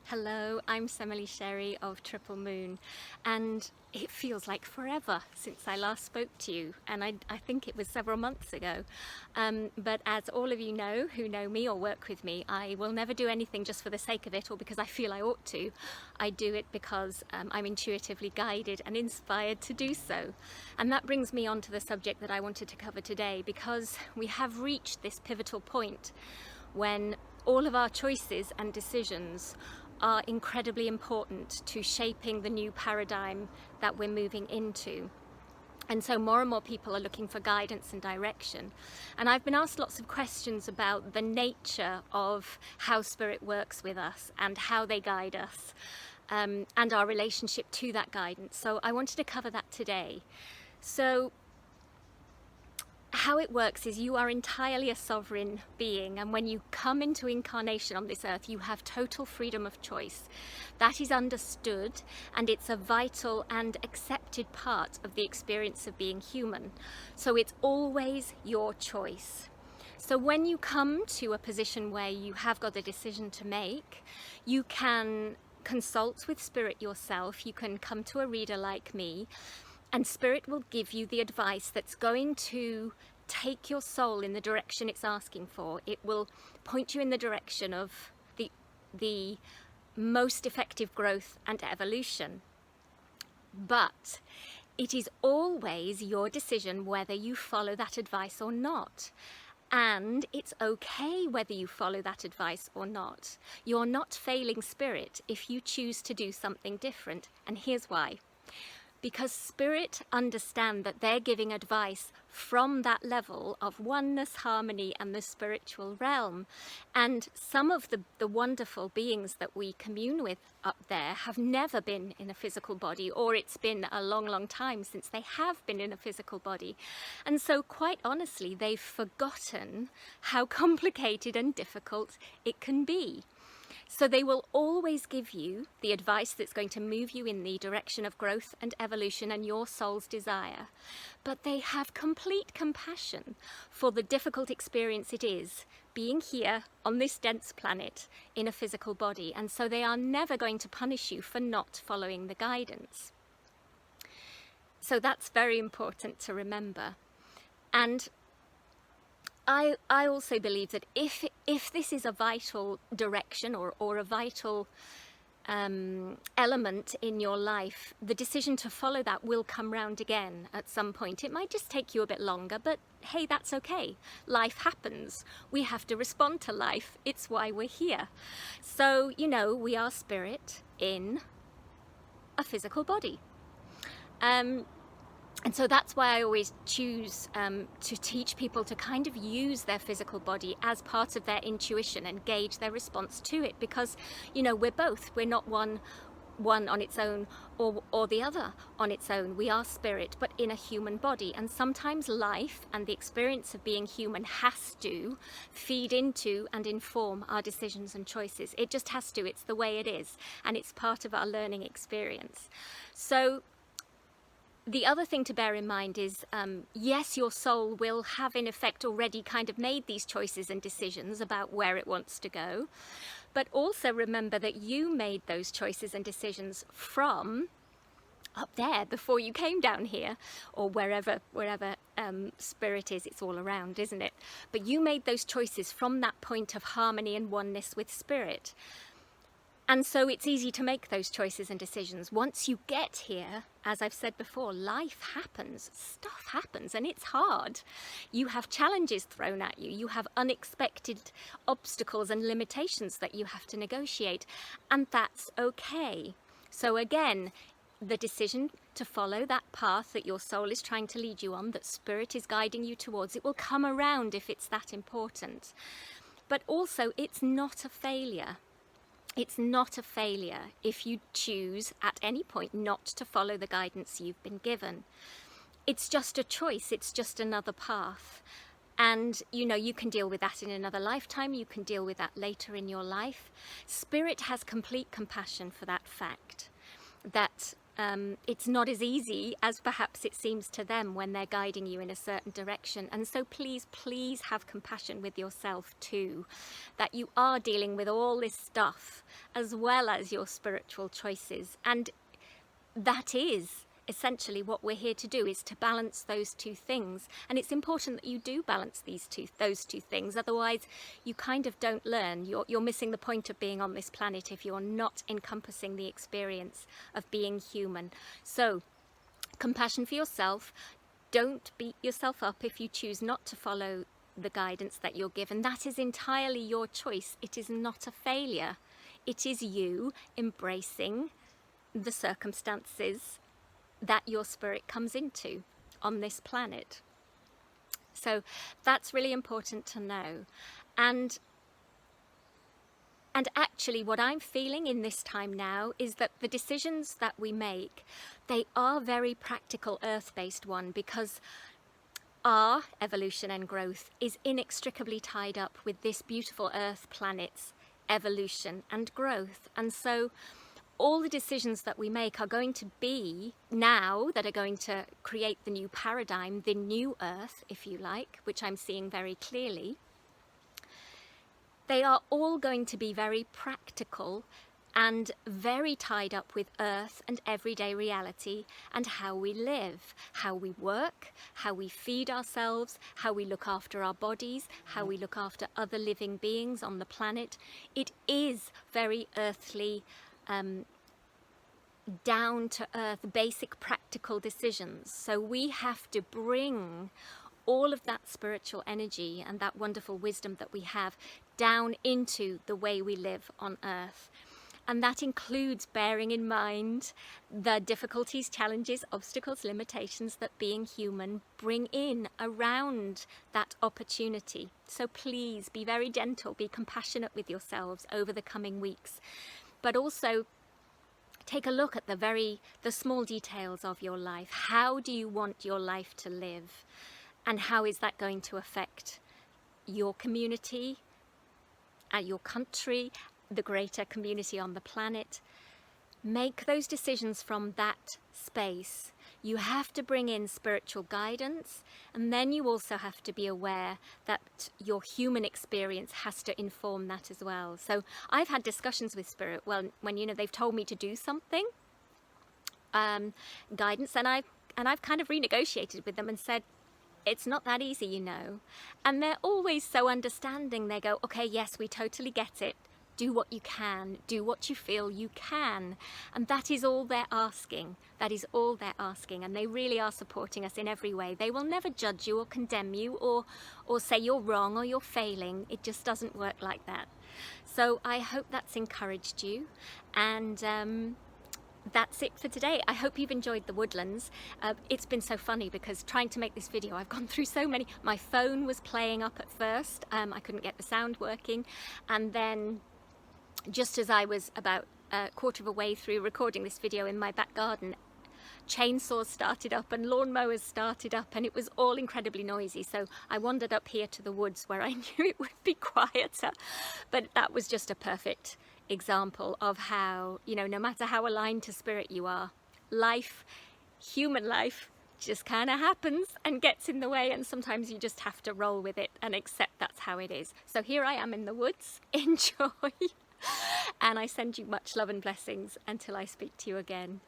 Hello, I'm Semele Sherry of Triple Moon, and it feels like forever since I last spoke to you, and I think it was several months ago. But as all of you know who know me or work with me, I will never do anything just for the sake of it or because I feel I ought to. I do it because I'm intuitively guided and inspired to do so. And that brings me on to the subject that I wanted to cover today, because we have reached this pivotal point when all of our choices and decisions are incredibly important to shaping the new paradigm that we're moving into. And so more and more people are looking for guidance and direction. And I've been asked lots of questions about the nature of how spirit works with us and how they guide us, and our relationship to that guidance. So I wanted to cover that today. So how it works is you are entirely a sovereign being, and when you come into incarnation on this earth, you have total freedom of choice. That is understood, and it's a vital and accepted part of the experience of being human. So it's always your choice. So when you come to a position where you have got a decision to make, you can consult with spirit yourself. You can come to a reader like me, and spirit will give you the advice that's going to take your soul in the direction it's asking for. It will point you in the direction of the most effective growth and evolution. But it is always your decision whether you follow that advice or not. And it's okay whether you follow that advice or not. You're not failing spirit if you choose to do something different. And here's why. Because spirit understand that they're giving advice from that level of oneness, harmony, and the spiritual realm. And some of the wonderful beings that we commune with up there have never been in a physical body, or it's been a long, long time since they have been in a physical body. And so quite honestly, they've forgotten how complicated and difficult it can be. So they will always give you the advice that's going to move you in the direction of growth and evolution and your soul's desire. But they have complete compassion for the difficult experience it is being here on this dense planet in a physical body. And so they are never going to punish you for not following the guidance. So that's very important to remember. And I also believe that if this is a vital direction or a vital element in your life, the decision to follow that will come round again at some point. It might just take you a bit longer, but hey, that's okay. Life happens. We have to respond to life. It's why we're here. So, you know, we are spirit in a physical body. And so that's why I always choose to teach people to kind of use their physical body as part of their intuition and gauge their response to it. Because, you know, we're both. We're not one on its own or the other on its own. We are spirit, but in a human body. And sometimes life and the experience of being human has to feed into and inform our decisions and choices. It just has to. It's the way it is. And it's part of our learning experience. So the other thing to bear in mind is, yes, your soul will have in effect already kind of made these choices and decisions about where it wants to go. But also remember that you made those choices and decisions from up there before you came down here, or wherever spirit is. It's all around, isn't it? But you made those choices from that point of harmony and oneness with spirit. And so it's easy to make those choices and decisions. Once you get here, as I've said before, life happens, stuff happens, and it's hard. You have challenges thrown at you. You have unexpected obstacles and limitations that you have to negotiate, and that's okay. So again, the decision to follow that path that your soul is trying to lead you on, that spirit is guiding you towards, it will come around if it's that important. But also, it's not a failure. It's not a failure if you choose at any point not to follow the guidance you've been given. It's just a choice. It's just another path. And, you know, you can deal with that in another lifetime. You can deal with that later in your life. Spirit has complete compassion for that fact, that it's not as easy as perhaps it seems to them when they're guiding you in a certain direction. And so please, please have compassion with yourself too, that you are dealing with all this stuff as well as your spiritual choices. And that is essentially what we're here to do, is to balance those two things. And it's important that you do balance those two things, otherwise you kind of don't learn. You're missing the point of being on this planet if you're not encompassing the experience of being human. So compassion for yourself. Don't beat yourself up if you choose not to follow the guidance that you're given. That is entirely your choice. It is not a failure. It is you embracing the circumstances that your spirit comes into on this planet. So that's really important to know. And actually what I'm feeling in this time now is that the decisions that we make, they are very practical earth-based one, because our evolution and growth is inextricably tied up with this beautiful earth planet's evolution and growth. And so all the decisions that we make are going to be now that are going to create the new paradigm, the new earth, if you like, which I'm seeing very clearly. They are all going to be very practical and very tied up with earth and everyday reality and how we live, how we work, how we feed ourselves, how we look after our bodies, how we look after other living beings on the planet. It is very earthly, down to earth, basic practical decisions. So we have to bring all of that spiritual energy and that wonderful wisdom that we have down into the way we live on earth. And that includes bearing in mind the difficulties, challenges, obstacles, limitations that being human bring in around that opportunity. So please be very gentle, be compassionate with yourselves over the coming weeks, but also take a look at the small details of your life. How do you want your life to live? And how is that going to affect your community, your country, the greater community on the planet? Make those decisions from that space. You have to bring in spiritual guidance, and then you also have to be aware that your human experience has to inform that as well. So I've had discussions with Spirit when they've told me to do something, guidance, and I've kind of renegotiated with them and said, it's not that easy, and they're always so understanding. They go, okay, yes, we totally get it. Do what you can, do what you feel you can. And that is all they're asking. That is all they're asking. And they really are supporting us in every way. They will never judge you or condemn you or say you're wrong or you're failing. It just doesn't work like that. So I hope that's encouraged you. And that's it for today. I hope you've enjoyed the woodlands. It's been so funny because trying to make this video, I've gone through so many. My phone was playing up at first. I couldn't get the sound working. And then just as I was about a quarter of a way through recording this video in my back garden, chainsaws started up and lawnmowers started up, and it was all incredibly noisy. So I wandered up here to the woods where I knew it would be quieter. But that was just a perfect example of how, no matter how aligned to spirit you are, human life, just kind of happens and gets in the way, and sometimes you just have to roll with it and accept that's how it is. So here I am in the woods. Enjoy. And I send you much love and blessings until I speak to you again.